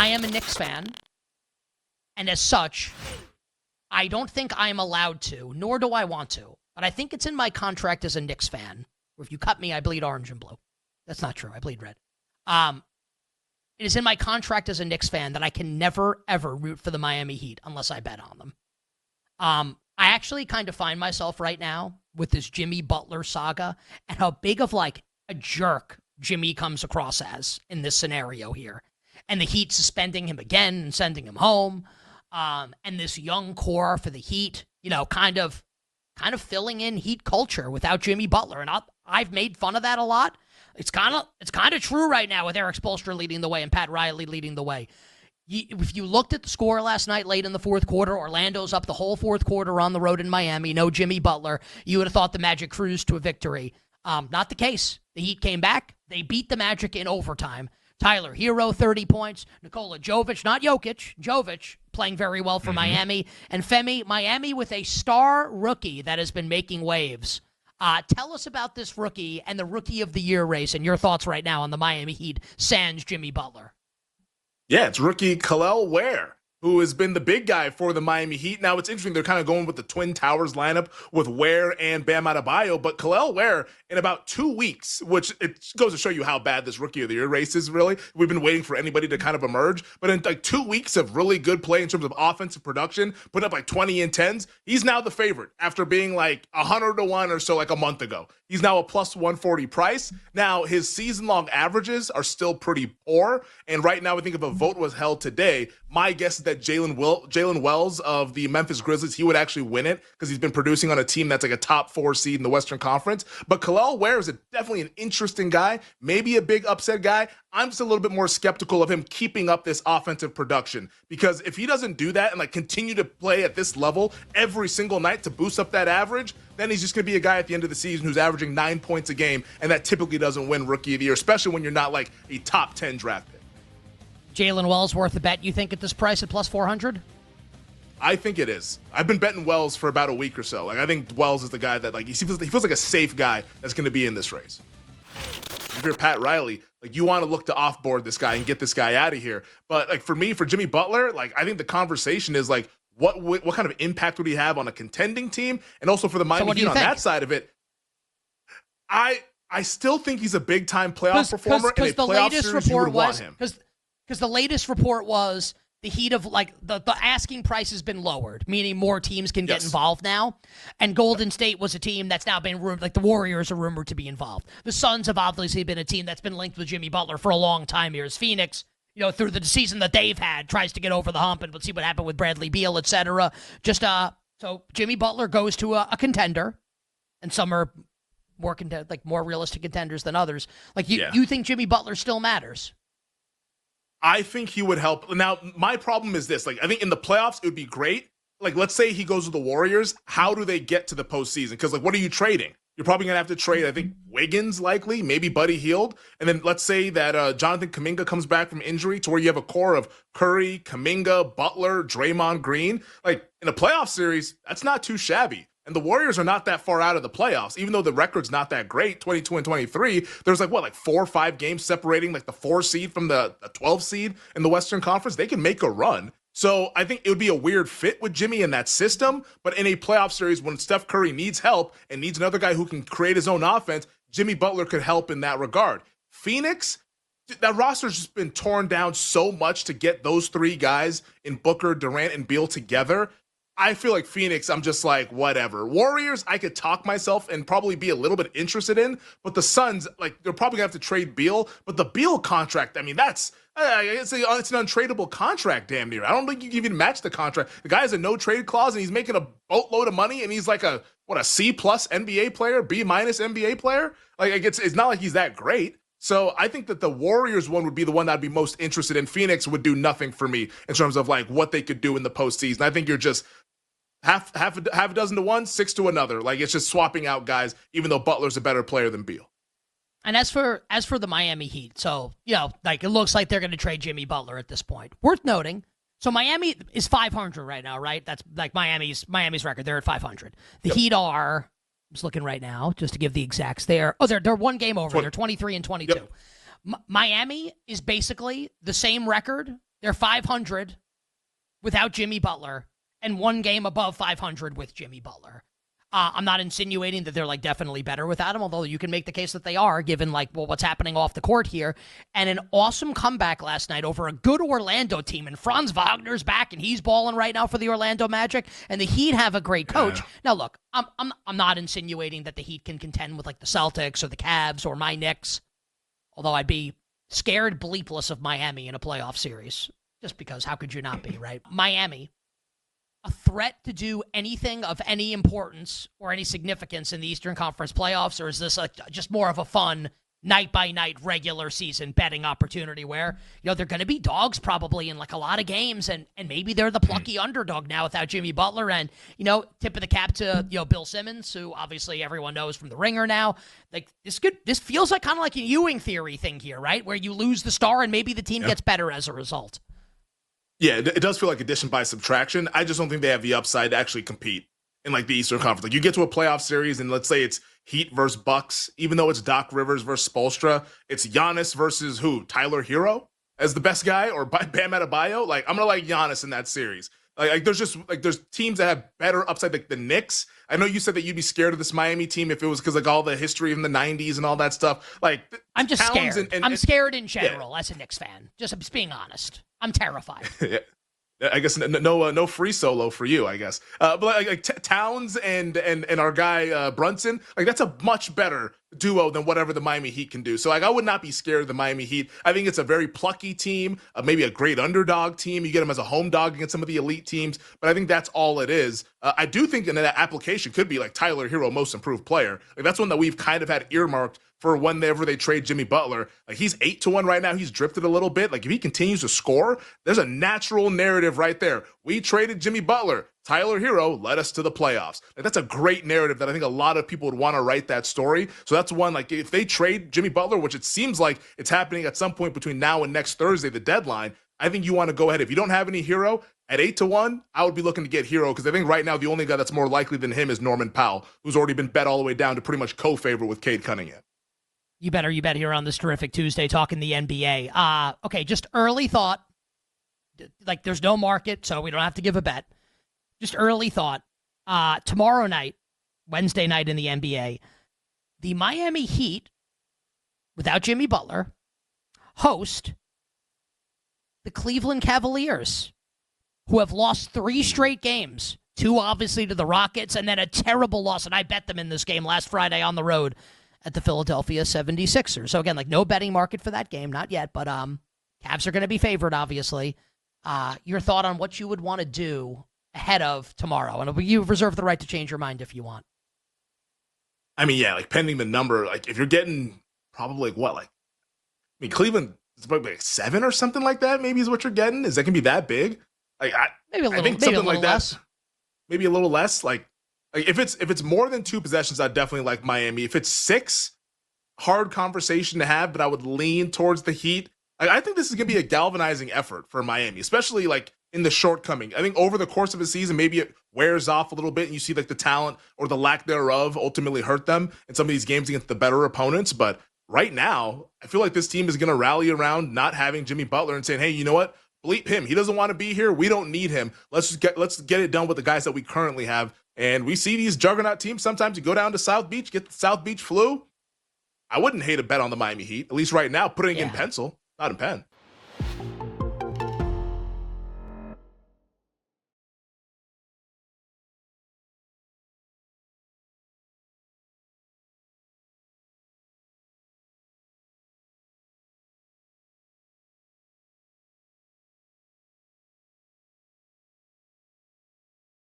I am a Knicks fan, and as such, I don't think I'm allowed to, nor do I want to, but I think it's in my contract as a Knicks fan. If you cut me, I bleed orange and blue. That's not true. I bleed red. It is in my contract as a Knicks fan that I can never, ever root for the Miami Heat unless I bet on them. I actually kind of find myself right now with this Jimmy Butler saga and how big of like a jerk Jimmy comes across as in this scenario here. And the Heat suspending him again and sending him home. And this young core for the Heat, kind of filling in Heat culture without Jimmy Butler. And I've made fun of that a lot. It's kind of true right now with Eric Spoelstra leading the way and Pat Riley leading the way. If you looked at the score last night late in the fourth quarter, Orlando's up the whole fourth quarter on the road in Miami, no Jimmy Butler, you would have thought the Magic cruised to a victory. Not the case. The Heat came back. They beat the Magic in overtime. Tyler Hero, 30 points. Nikola Jovic, not Jokic, Jovic, playing very well for Miami. And Femi, Miami with a star rookie that has been making waves. Tell us about this rookie and the Rookie of the Year race and your thoughts right now on the Miami Heat sans Jimmy Butler. Yeah, it's rookie Kel'el Ware, who has been the big guy for the Miami Heat. Now, it's interesting. They're kind of going with the Twin Towers lineup with Ware and Bam Adebayo, but Kel'el Ware, in about 2 weeks, which it goes to show you how bad this Rookie of the Year race is, really. We've been waiting for anybody to kind of emerge, but in like 2 weeks of really good play in terms of offensive production, putting up like 20 and 10s, he's now the favorite after being like 100-1 or so like a month ago. He's now a plus 140 price. Now, his season-long averages are still pretty poor, and right now I think if a vote was held today, my guess is that Jalen Wells of the Memphis Grizzlies, he would actually win it because he's been producing on a team that's like a top 4 seed in the Western Conference. But Kel'el Ware is definitely an interesting guy, maybe a big upset guy. I'm just a little bit more skeptical of him keeping up this offensive production because if he doesn't do that and like continue to play at this level every single night to boost up that average, then he's just going to be a guy at the end of the season who's averaging 9 points a game, and that typically doesn't win Rookie of the Year, especially when you're not like a top 10 draft pick. Jalen Wells worth a bet, you think, at this price at plus 400? I think it is. I've been betting Wells for about a week or so. Like I think Wells is the guy that like he feels like a safe guy that's going to be in this race. If you're Pat Riley, like you want to look to offboard this guy and get this guy out of here. But like for me, for Jimmy Butler, like I think the conversation is like what kind of impact would he have on a contending team, and also for the Miami Heat on that side of it. I still think he's a big time playoff performer. In a playoff series, you would want him. Because the latest report was the Heat of like the asking price has been lowered, meaning more teams can get involved now. And Golden State was a team that's now been rumored, like the Warriors are rumored to be involved. The Suns have obviously been a team that's been linked with Jimmy Butler for a long time here. As Phoenix, through the season that they've had, tries to get over the hump, and we'll see what happened with Bradley Beal, etc. So Jimmy Butler goes to a contender, and some are more realistic contenders than others. Like you think Jimmy Butler still matters? I think he would help. Now, my problem is this. Like, I think in the playoffs, it would be great. Like, let's say he goes to the Warriors. How do they get to the postseason? Because, like, what are you trading? You're probably going to have to trade, I think, Wiggins likely, maybe Buddy Hield. And then let's say that Jonathan Kuminga comes back from injury to where you have a core of Curry, Kuminga, Butler, Draymond Green. Like, in a playoff series, that's not too shabby. And the Warriors are not that far out of the playoffs, even though the record's not that great, 22 and 23. There's like 4 or 5 games separating like the 4 seed from the 12 seed in the Western Conference. They can make a run. So I think it would be a weird fit with Jimmy in that system. But in a playoff series, when Steph Curry needs help and needs another guy who can create his own offense, Jimmy Butler could help in that regard. Phoenix, that roster's just been torn down so much to get those 3 guys in Booker, Durant, and Beal together. I feel like Phoenix, I'm just like, whatever. Warriors, I could talk myself and probably be a little bit interested in, but the Suns, like, they're probably going to have to trade Beal, but the Beal contract, I mean, it's an untradeable contract, damn near. I don't think you can even match the contract. The guy has a no-trade clause, and he's making a boatload of money, and he's like a C-plus NBA player, B-minus NBA player? Like, it's not like he's that great. So I think that the Warriors one would be the one that I'd be most interested in. Phoenix would do nothing for me in terms of, like, what they could do in the postseason. I think you're just half a dozen to one, 6 to another. Like, it's just swapping out guys, even though Butler's a better player than Beal. And as for the Miami Heat, so, like, it looks like they're going to trade Jimmy Butler at this point. Worth noting, so Miami is 500 right now, right? That's like Miami's record. They're at 500. The Heat are, I'm just looking right now, just to give the exacts. They're 1 game over. They're 23 and 22. Yep. Miami is basically the same record They're 500 without Jimmy Butler and 1 game above 500 with Jimmy Butler. I'm not insinuating that they're like definitely better without him, although you can make the case that they are, given like what's happening off the court here. And an awesome comeback last night over a good Orlando team. And Franz Wagner's back, and he's balling right now for the Orlando Magic. And the Heat have a great coach. Yeah. Now, look, I'm not insinuating that the Heat can contend with like the Celtics or the Cavs or my Knicks, although I'd be scared bleepless of Miami in a playoff series, just because how could you not be, right? Miami, a threat to do anything of any importance or any significance in the Eastern Conference playoffs, or is this just more of a fun night-by-night regular season betting opportunity where, they're going to be dogs probably in like a lot of games, and maybe they're the plucky underdog now without Jimmy Butler, and, tip of the cap to, Bill Simmons, who obviously everyone knows from The Ringer now. Like, this feels like kind of like a Ewing theory thing here, right? Where you lose the star and maybe the team gets better as a result. Yeah, it does feel like addition by subtraction. I just don't think they have the upside to actually compete in like the Eastern Conference. Like you get to a playoff series and let's say it's Heat versus Bucks, even though it's Doc Rivers versus Spoelstra, it's Giannis versus who? Tyler Hero as the best guy, or Bam Adebayo? Like I'm gonna like Giannis in that series. Like there's teams that have better upside, like the Knicks. I know you said that you'd be scared of this Miami team if it was because like all the history in the '90s and all that stuff. Like I'm just scared. I'm scared in general as a Knicks fan. Just being honest, I'm terrified. Yeah. I guess no free solo for you, I guess. But like Towns and our guy Brunson, like that's a much better duo than whatever the Miami Heat can do. So like I would not be scared of the Miami Heat. I think it's a very plucky team, maybe a great underdog team. You get them as a home dog against some of the elite teams, but I think that's all it is. I do think that application could be like Tyler Hero, most improved player. Like that's one that we've kind of had earmarked for whenever they trade Jimmy Butler. Like he's 8-1 right now. He's drifted a little bit. Like if he continues to score, there's a natural narrative right there. We traded Jimmy Butler. Tyler Hero led us to the playoffs. Like that's a great narrative that I think a lot of people would want to write that story. So that's one, like if they trade Jimmy Butler, which it seems like it's happening at some point between now and next Thursday, the deadline, I think you want to go ahead. If you don't have any Hero at 8-1, I would be looking to get Hero because I think right now the only guy that's more likely than him is Norman Powell, who's already been bet all the way down to pretty much co-favorite with Cade Cunningham. You bet here on this terrific Tuesday talking the NBA. Okay, just early thought. Like there's no market, so we don't have to give a bet. Just early thought. Tomorrow night, Wednesday night in the NBA, the Miami Heat, without Jimmy Butler, host the Cleveland Cavaliers, who have lost 3 straight games. 2 obviously to the Rockets, and then a terrible loss, and I bet them in this game last Friday on the road at the Philadelphia 76ers. So again, like no betting market for that game, not yet, but Cavs are going to be favored, obviously. Your thought on what you would want to do ahead of tomorrow, and you reserve the right to change your mind if you want. I mean, yeah, like pending the number, like if you're getting probably like what, like I mean, Cleveland is probably like 7 or something like that. Maybe is what you're getting. Is that gonna be that big? Like maybe a little, I think something like less. That. Maybe a little less. Like if it's more than 2 possessions, I'd definitely like Miami. If it's 6, hard conversation to have, but I would lean towards the Heat. I think this is going to be a galvanizing effort for Miami, especially like in the shortcoming. I think over the course of a season, maybe it wears off a little bit and you see like the talent or the lack thereof ultimately hurt them in some of these games against the better opponents. But right now, I feel like this team is going to rally around not having Jimmy Butler and saying, hey, you know what? Bleep him. He doesn't want to be here. We don't need him. Let's get it done with the guys that we currently have. And we see these juggernaut teams. Sometimes you go down to South Beach, get the South Beach flu. I wouldn't hate a bet on the Miami Heat, at least right now, putting in pencil, not in pen.